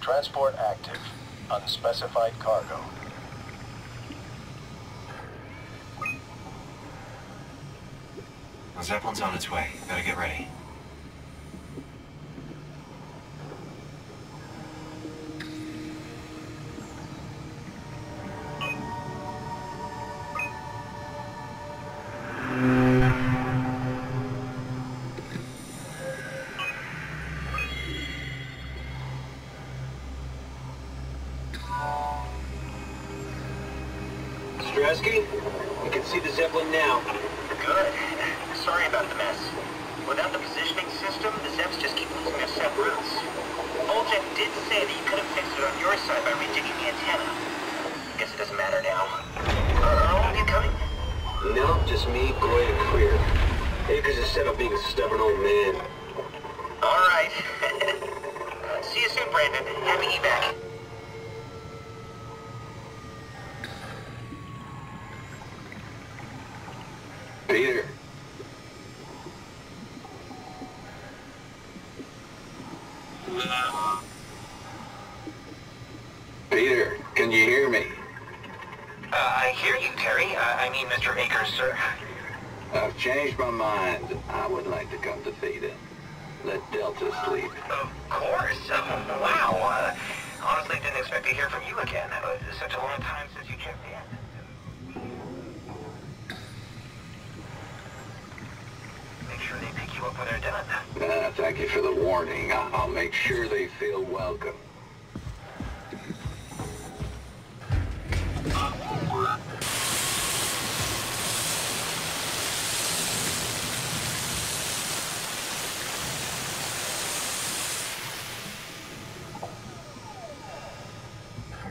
Transport active. Unspecified cargo. The Zeppelin's on its way. Better get ready. You can see the Zeppelin now. Good. Sorry about the mess. Without the positioning system, the Zeps just keep losing their set routes. Voljet did say that you could have fixed it on your side by redigging the antenna. Guess it doesn't matter now. Are all of you coming? No, just me, Goy, and Queer. Akers is set up being a stubborn old man. All right. See you soon, Brandon. Happy evac. Peter. Peter, can you hear me? I hear you, Terry. I mean, Mr. Akers, sir. I've changed my mind. I would like to come to Theta. Let Delta sleep. Of course. Wow. Honestly, didn't expect to hear from you again. Such a long time since you checked in. Make sure they pick you up when they're done. Thank you for the warning. I'll make sure they feel welcome.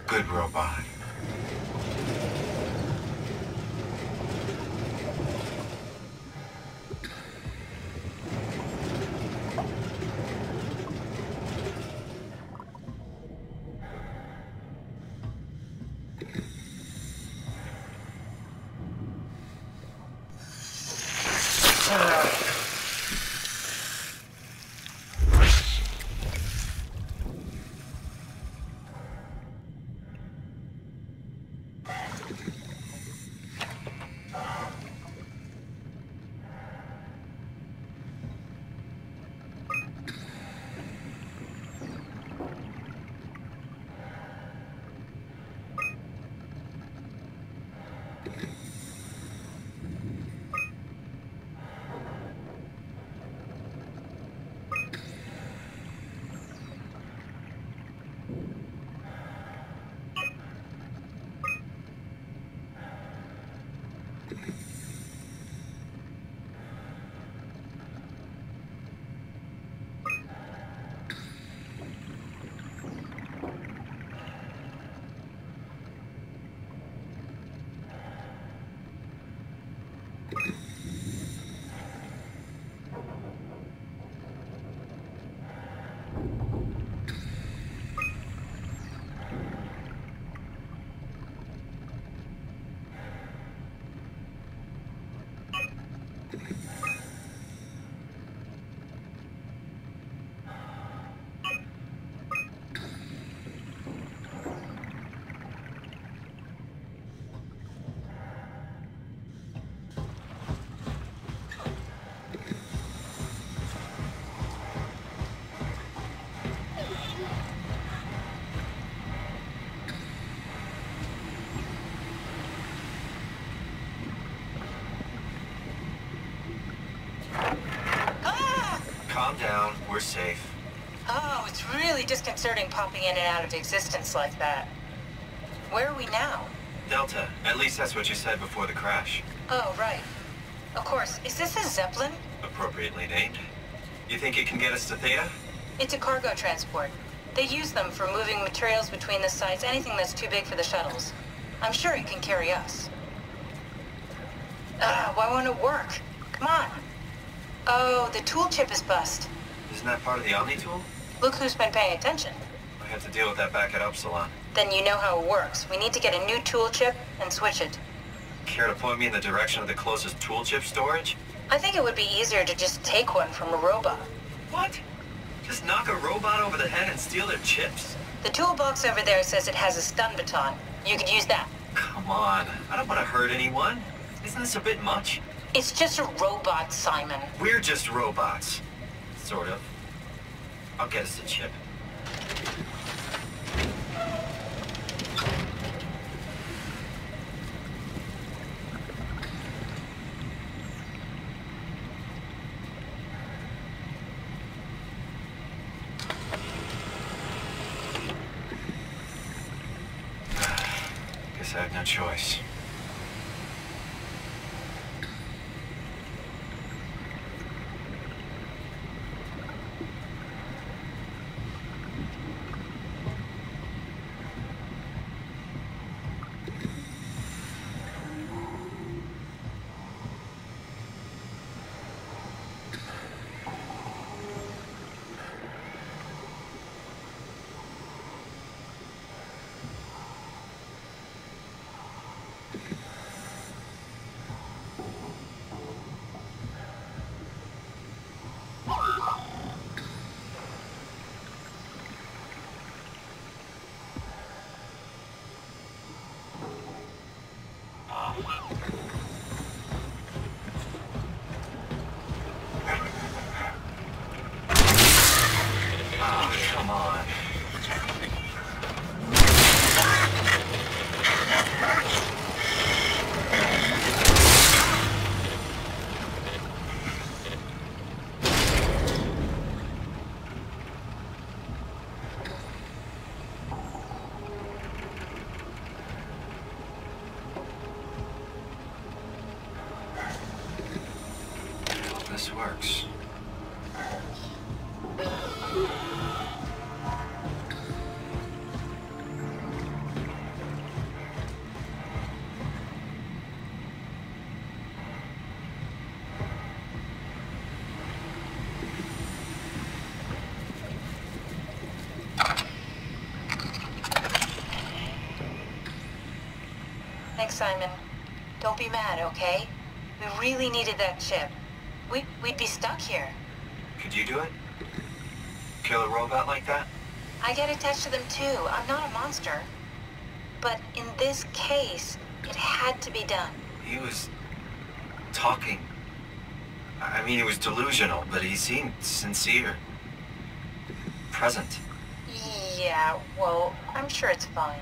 Good robot. Calm down. We're safe. Oh, it's really disconcerting popping in and out of existence like that. Where are we now? Delta. At least that's what you said before the crash. Oh, right. Of course. Is this a Zeppelin? Appropriately named. You think it can get us to Theta? It's a cargo transport. They use them for moving materials between the sites, anything that's too big for the shuttles. I'm sure it can carry us. Why won't it work? Come on. Oh, the tool chip is bust. Isn't that part of the Omni tool? Look who's been paying attention. I have to deal with that back at Upsilon. Then you know how it works. We need to get a new tool chip and switch it. Care to point me in the direction of the closest tool chip storage? I think it would be easier to just take one from a robot. What? Just knock a robot over the head and steal their chips? The toolbox over there says it has a stun baton. You could use that. Come on. I don't want to hurt anyone. Isn't this a bit much? It's just a robot, Simon. We're just robots. Sort of. I'll get us a chip. Guess I have no choice. Come on. I hope this works. Thanks, Simon. Don't be mad, okay? We really needed that chip. We'd be stuck here. Could you do it? Kill a robot like that? I get attached to them too. I'm not a monster. But in this case, it had to be done. He was talking. I mean, he was delusional, but he seemed sincere. Present. Yeah, well, I'm sure it's fine.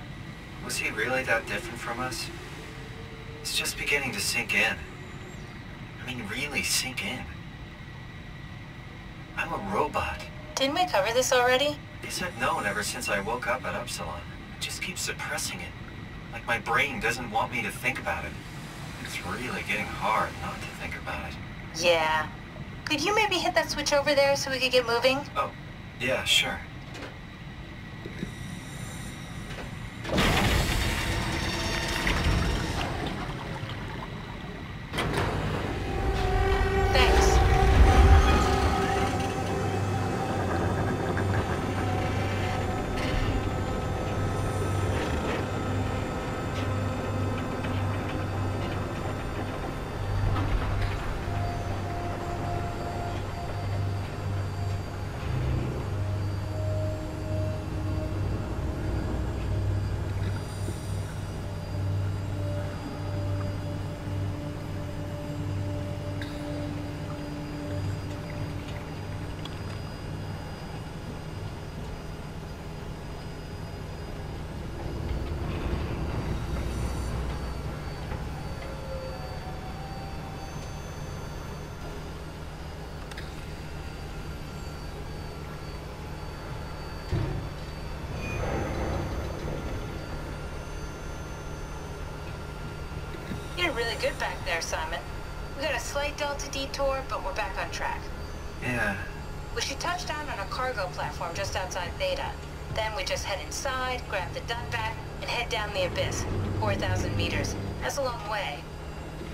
Was he really that different from us? It's just beginning to sink in. I mean, really sink in. I'm a robot. Didn't we cover this already? Yes, I've known ever since I woke up at Upsilon. I just keep suppressing it. Like my brain doesn't want me to think about it. It's really getting hard not to think about it. Yeah. Could you maybe hit that switch over there so we could get moving? Oh, yeah, sure. Thanks. You did really good back there, Simon. We got a slight delta detour, but we're back on track. Yeah. We should touch down on a cargo platform just outside Theta. Then we just head inside, grab the Dunbat, and head down the abyss. 4,000 meters. That's a long way.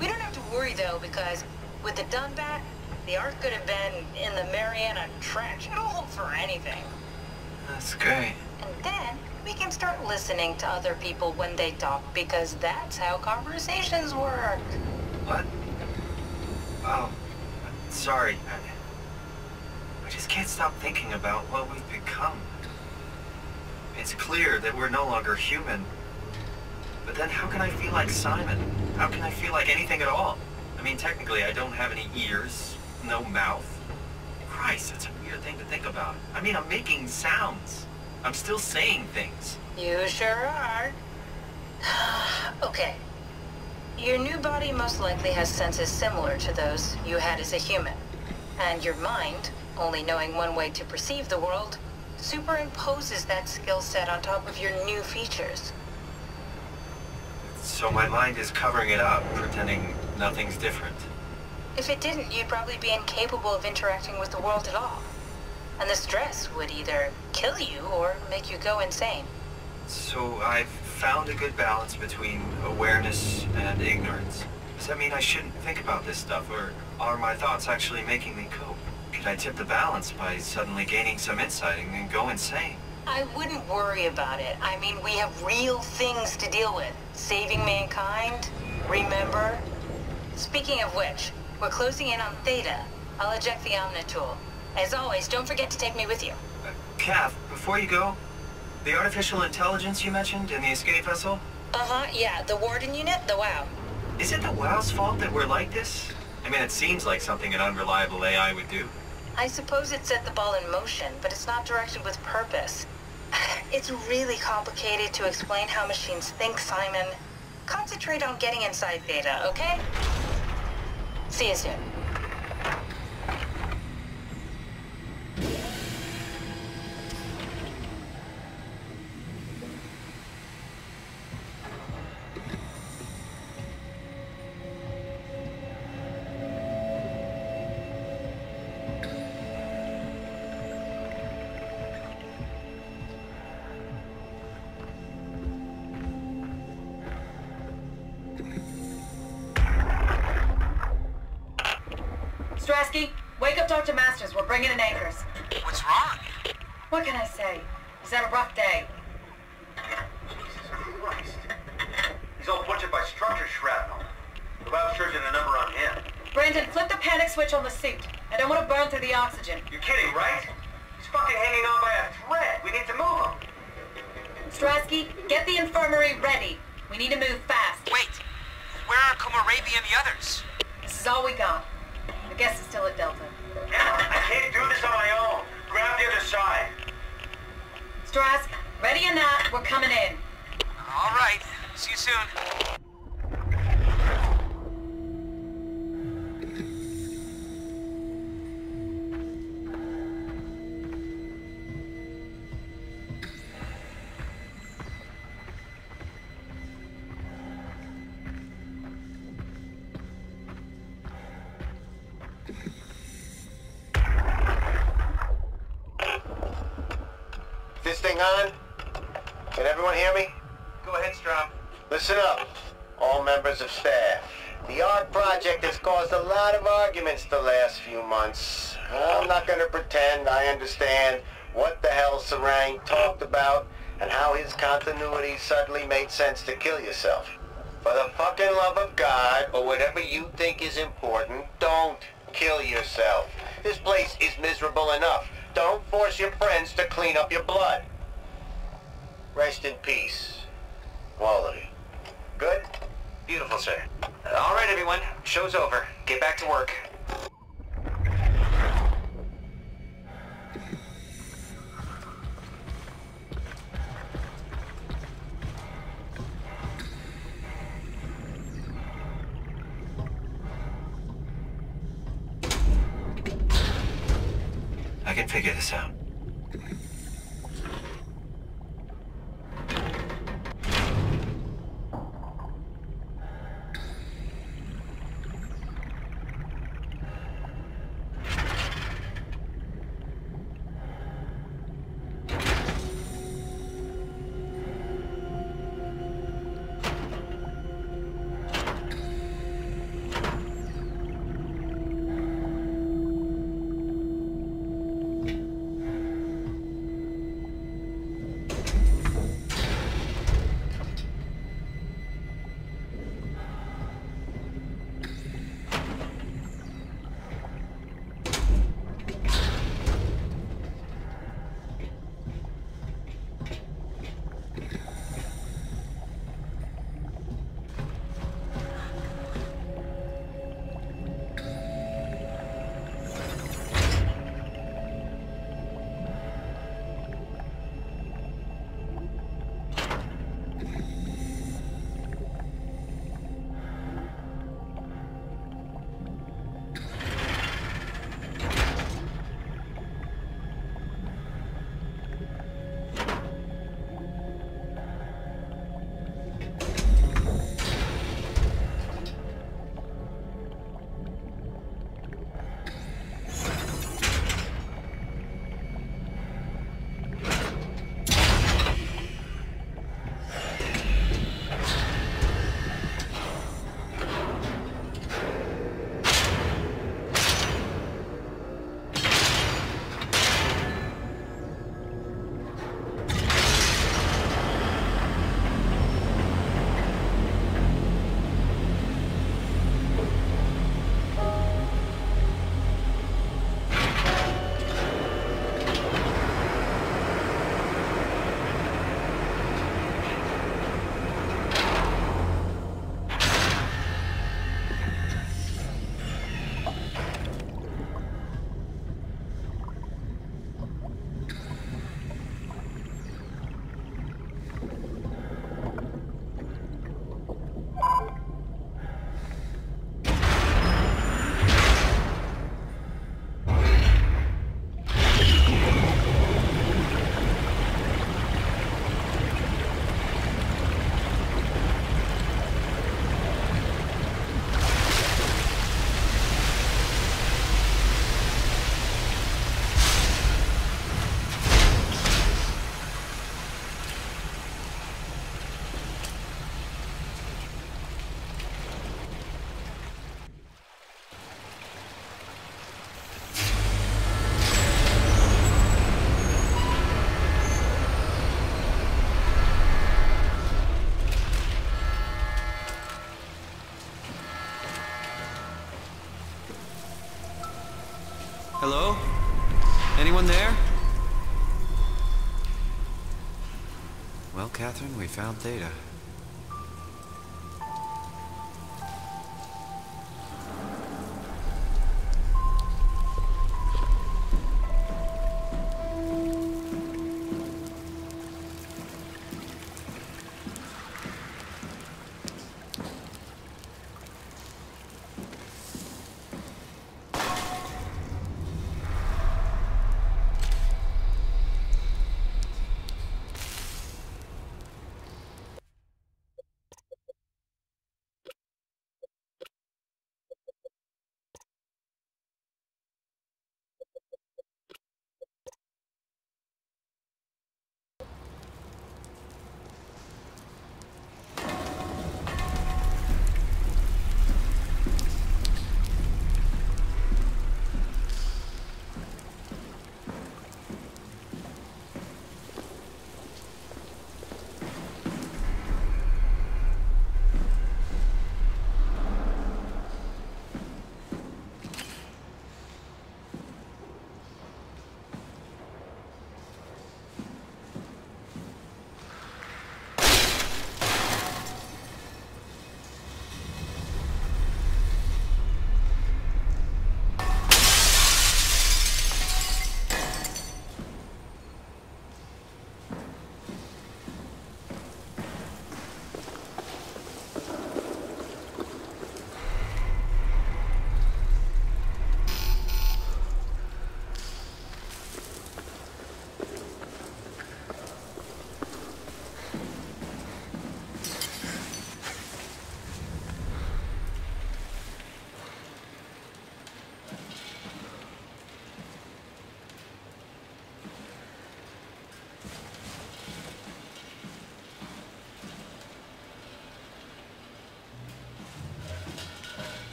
We don't have to worry, though, because with the Dunbat, the Ark could have been in the Mariana Trench. It'll hold for anything. That's great. And then we can start listening to other people when they talk, because that's how conversations work. What? Oh, sorry. I just can't stop thinking about what we've become. It's clear that we're no longer human. But then how can I feel like Simon? How can I feel like anything at all? I mean, technically, I don't have any ears, no mouth. Christ, that's a weird thing to think about. I mean, I'm making sounds. I'm still saying things. You sure are. Okay. Your new body most likely has senses similar to those you had as a human. And your mind, only knowing one way to perceive the world, superimposes that skill set on top of your new features. So my mind is covering it up, pretending nothing's different. If it didn't, you'd probably be incapable of interacting with the world at all. And the stress would either kill you or make you go insane. So I've found a good balance between awareness and ignorance. Does that mean I shouldn't think about this stuff, or are my thoughts actually making me cope? Could I tip the balance by suddenly gaining some insight and go insane? I wouldn't worry about it. I mean, we have real things to deal with. Saving mankind, remember? Speaking of which, we're closing in on Theta. I'll eject the Omnitool. As always, don't forget to take me with you. Kath, before you go, the artificial intelligence you mentioned in the escape vessel? Uh-huh, yeah, the Warden unit, the WOW. Is it the WOW's fault that we're like this? I mean, it seems like something an unreliable AI would do. I suppose it set the ball in motion, but it's not directed with purpose. It's really complicated to explain how machines think, Simon. Concentrate on getting inside Theta, okay? See you soon. Strasky, wake up Dr. Masters. We're bringing in anchors. What's wrong? What can I say? He's had a rough day. Jesus Christ. He's all butchered by structure shrapnel. The lab surgeon a number on him. Brandon, flip the panic switch on the suit. I don't want to burn through the oxygen. You're kidding, right? He's fucking hanging on by a thread. We need to move him. Strasky, get the infirmary ready. We need to move fast. Wait, where are Komorabi and the others? This is all we got. I guess it's still at Delta. Emma, I can't do this on my own. Grab the other side. Strask, ready or not, we're coming in. All right, see you soon. This thing on? Can everyone hear me? Go ahead, Strom. Listen up, all members of staff. The ARC project has caused a lot of arguments the last few months. I'm not going to pretend I understand what the hell Sarang talked about and how his continuity suddenly made sense to kill yourself. For the fucking love of God, or whatever you think is important, don't kill yourself. This place is miserable enough. Don't force your friends to clean up your blood. Rest in peace, all of you. Good? Beautiful, sir. All right, everyone. Show's over. Get back to work. I can figure this out. Hello? Anyone there? Well, Catherine, we found Theta.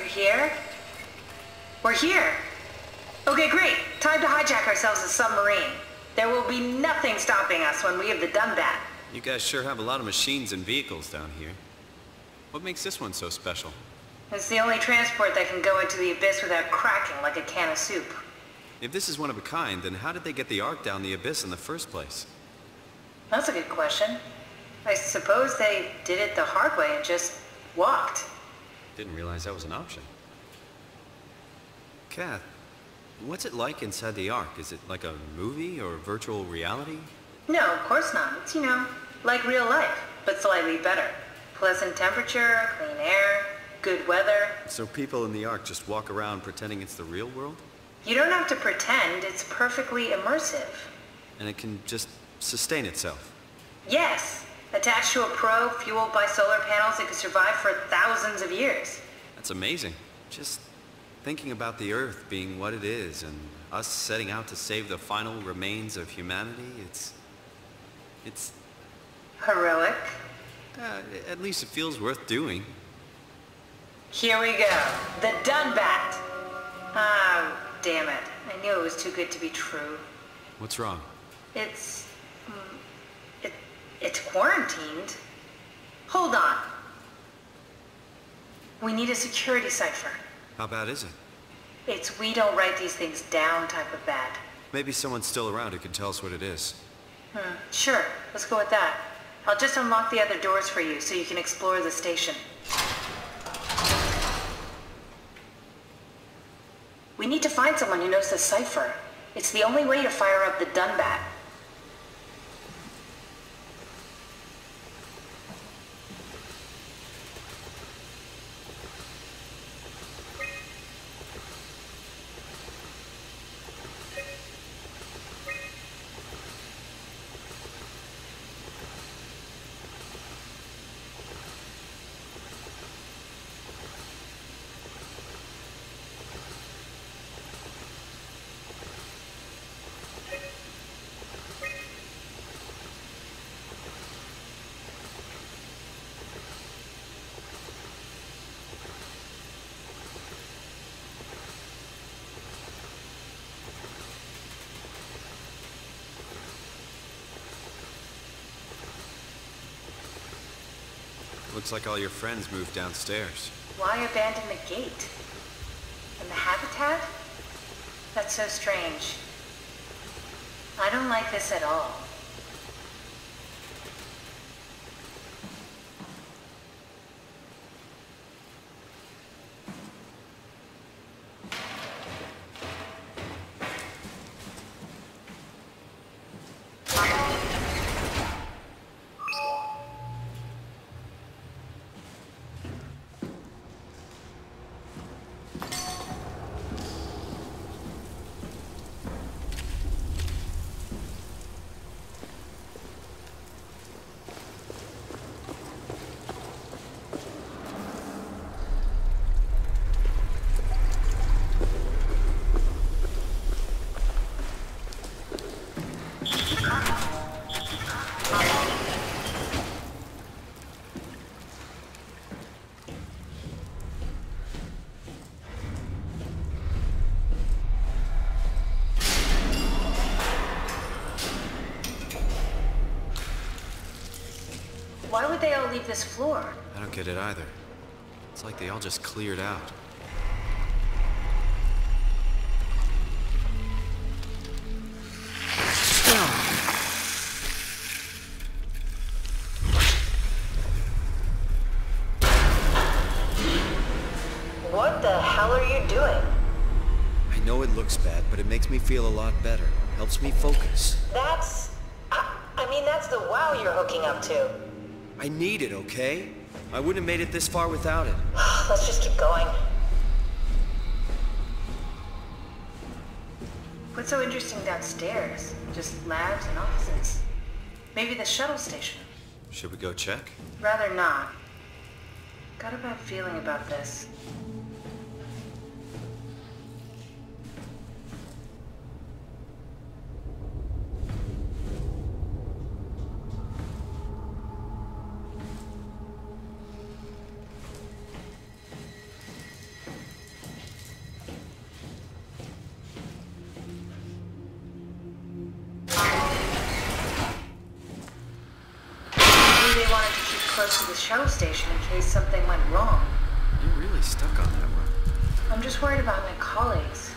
Here? We're here. Okay, great. Time to hijack ourselves a submarine. There will be nothing stopping us when we have the Dumbat. You guys sure have a lot of machines and vehicles down here. What makes this one so special? It's the only transport that can go into the abyss without cracking like a can of soup. If this is one of a kind, then how did they get the Ark down the abyss in the first place? That's a good question. I suppose they did it the hard way and just walked. Didn't realize that was an option. Kath, what's it like inside the Ark? Is it like a movie or virtual reality? No, of course not. It's, like real life, but slightly better. Pleasant temperature, clean air, good weather. So people in the Ark just walk around pretending it's the real world? You don't have to pretend. It's perfectly immersive. And it can just sustain itself? Yes. Attached to a probe fueled by solar panels, it could survive for thousands of years. That's amazing. Just thinking about the Earth being what it is and us setting out to save the final remains of humanity, it's... Heroic. At least it feels worth doing. Here we go. The Dunbat. Ah, damn it. I knew it was too good to be true. What's wrong? It's quarantined. Hold on. We need a security cipher. How bad is it? It's we don't write these things down type of bad. Maybe someone's still around who can tell us what it is. Sure. Let's go with that. I'll just unlock the other doors for you so you can explore the station. We need to find someone who knows the cipher. It's the only way to fire up the Dunbat. Looks like all your friends moved downstairs. Why abandon the gate? And the habitat? That's so strange. I don't like this at all. Why would they all leave this floor? I don't get it either. It's like they all just cleared out. What the hell are you doing? I know it looks bad, but it makes me feel a lot better. Helps me focus. I mean, that's the wow you're hooking up to. I need it, okay? I wouldn't have made it this far without it. Let's just keep going. What's so interesting downstairs? Just labs and offices. Maybe the shuttle station. Should we go check? Rather not. Got a bad feeling about this. Close to the shuttle station in case something went wrong. You're really stuck on that one. I'm just worried about my colleagues.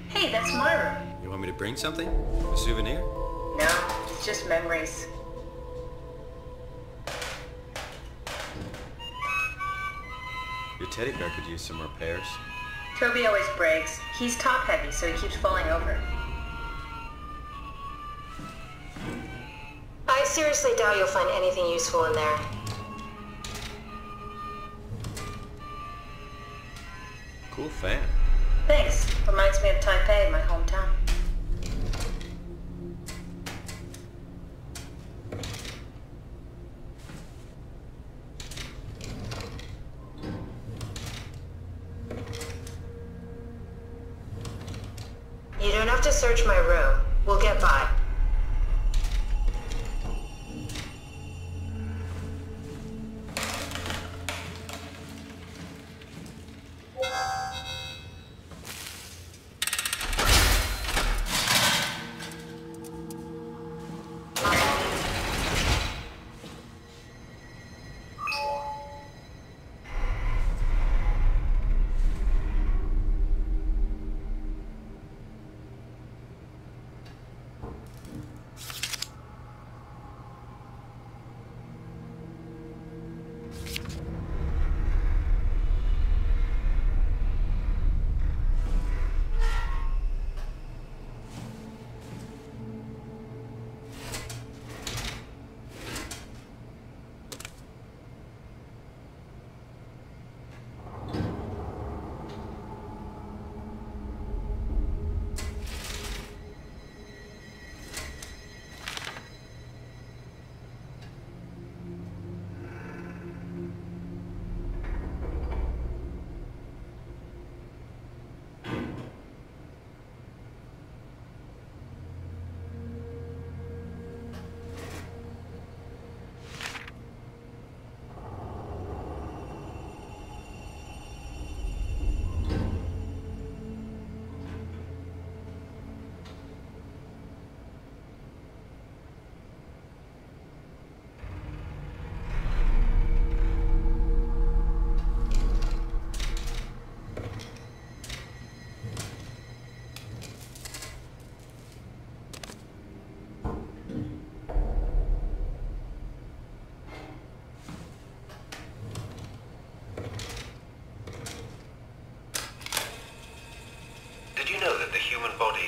Hey, that's Myra. You want me to bring something? A souvenir? No, it's just memories. Your teddy bear could use some repairs. Toby always breaks. He's top heavy, so he keeps falling over. seriously doubt you'll find anything useful in there. Cool fan. Thanks. Reminds me of Taipei, my hometown. You don't have to search my room. We'll get by.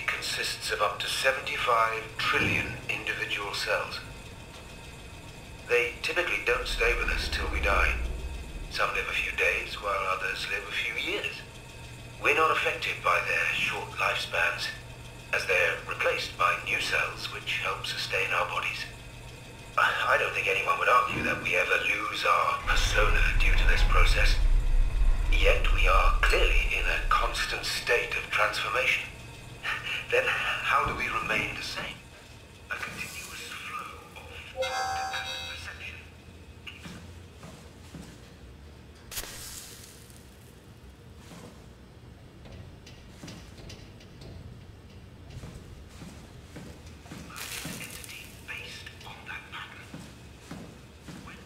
Consists of up to 75 trillion individual cells. They typically don't stay with us till we die. Some live a few days, while others live a few years. We're not affected by their short lifespans, as they're replaced by new cells which help sustain our bodies. I don't think anyone would argue that we ever lose our persona due to this process. Yet we are clearly in a constant state of transformation. Then how do we remain the same? A continuous flow of thought and perception keeps an entity based on that pattern. When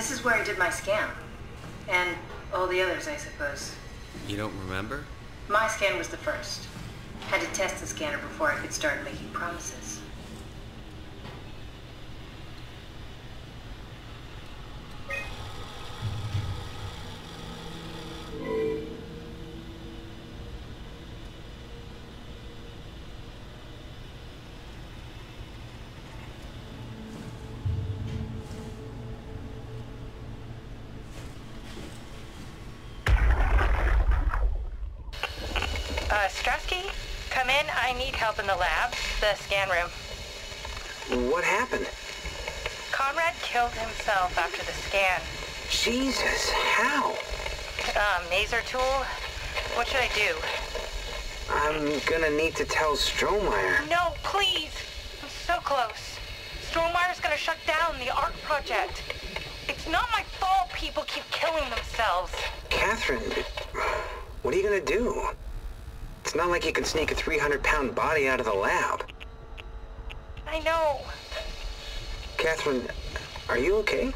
This is where I did my scan. And all the others, I suppose. You don't remember? My scan was the first. Had to test the scanner before I could start making promises. Strasky, come in. I need help in the lab, the scan room. What happened? Conrad killed himself after the scan. Jesus, how? Maser tool? What should I do? I'm gonna need to tell Strohmeyer. No, please! I'm so close. Strohmeyer's gonna shut down the art project. It's not my fault people keep killing themselves. Catherine, what are you gonna do? It's not like you can sneak a 300-pound body out of the lab. I know. Catherine, are you okay?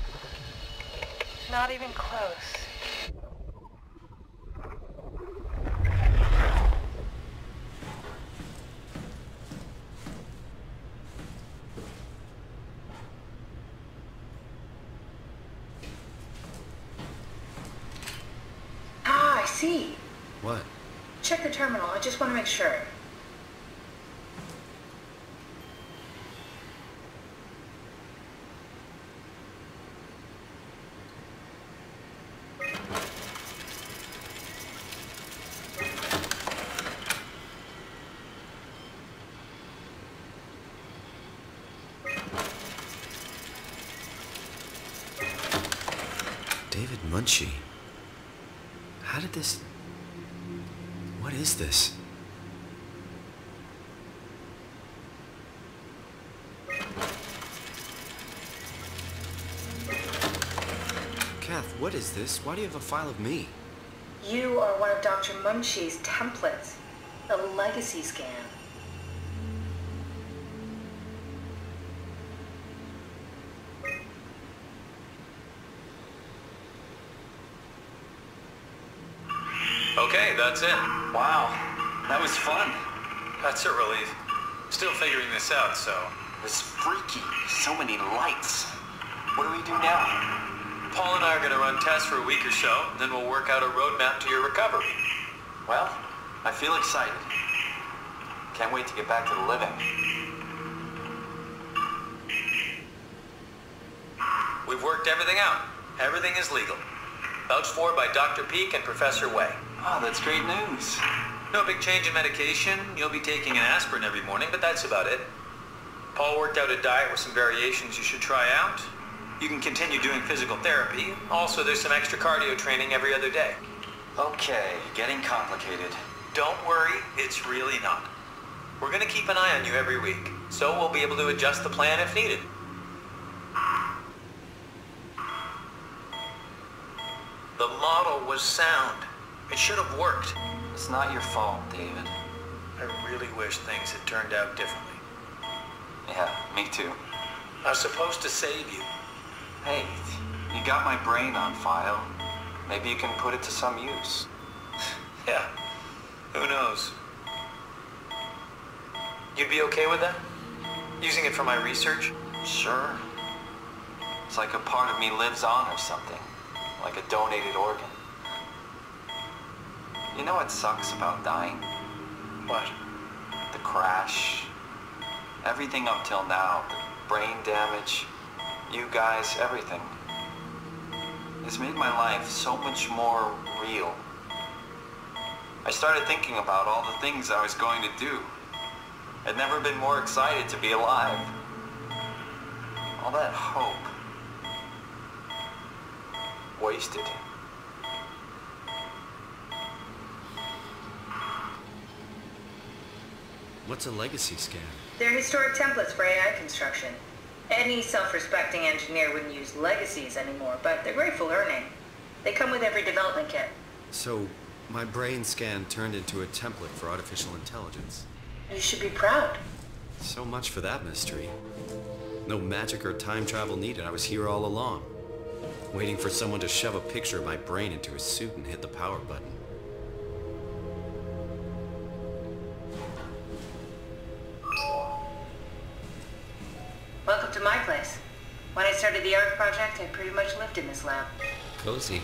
Not even close. Ah, I see. What? Check the terminal. I just want to make sure. David Munchie. How did this... What is this? Kath, what is this? Why do you have a file of me? You are one of Dr. Munchie's templates. A legacy scan. Okay, that's it. Wow, that was fun. That's a relief. Still figuring this out, so... It was freaky. So many lights. What do we do now? Paul and I are going to run tests for a week or so, then we'll work out a roadmap to your recovery. Well, I feel excited. Can't wait to get back to the living. We've worked everything out. Everything is legal. Vouched for by Dr. Peak and Professor Way. Oh, that's great news. No big change in medication. You'll be taking an aspirin every morning, but that's about it. Paul worked out a diet with some variations you should try out. You can continue doing physical therapy. Also, there's some extra cardio training every other day. Okay, getting complicated. Don't worry, it's really not. We're going to keep an eye on you every week, so we'll be able to adjust the plan if needed. The model was sound. It should have worked. It's not your fault, David. I really wish things had turned out differently. Yeah, me too. I was supposed to save you. Hey, you got my brain on file. Maybe you can put it to some use. Yeah, who knows? You'd be okay with that? Using it for my research? Sure. It's like a part of me lives on or something. Like a donated organ. You know what sucks about dying? What? The crash. Everything up till now. The brain damage. You guys, everything. It's made my life so much more real. I started thinking about all the things I was going to do. I'd never been more excited to be alive. All that hope. Wasted. What's a legacy scan? They're historic templates for AI construction. Any self-respecting engineer wouldn't use legacies anymore, but they're great for learning. They come with every development kit. So, my brain scan turned into a template for artificial intelligence. You should be proud. So much for that mystery. No magic or time travel needed. I was here all along. Waiting for someone to shove a picture of my brain into a suit and hit the power button. Welcome to my place. When I started the art project, I pretty much lived in this lab. Cozy.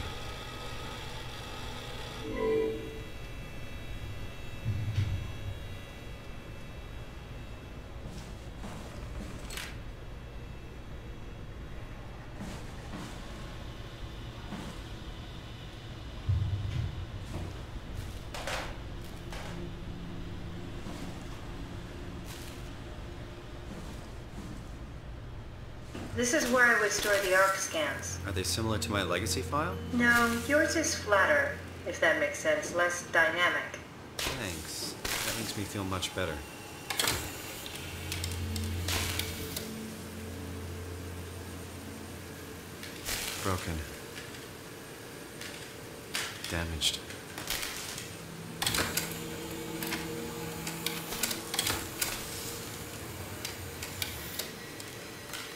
This is where I would store the ARC scans. Are they similar to my legacy file? No, yours is flatter, if that makes sense, less dynamic. Thanks. That makes me feel much better. Broken. Damaged.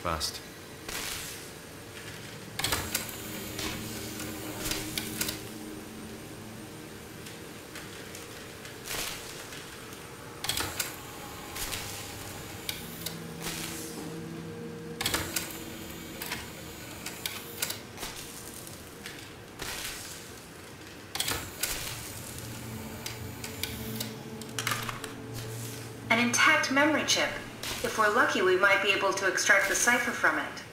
Bust. An intact memory chip. If we're lucky, we might be able to extract the cipher from it.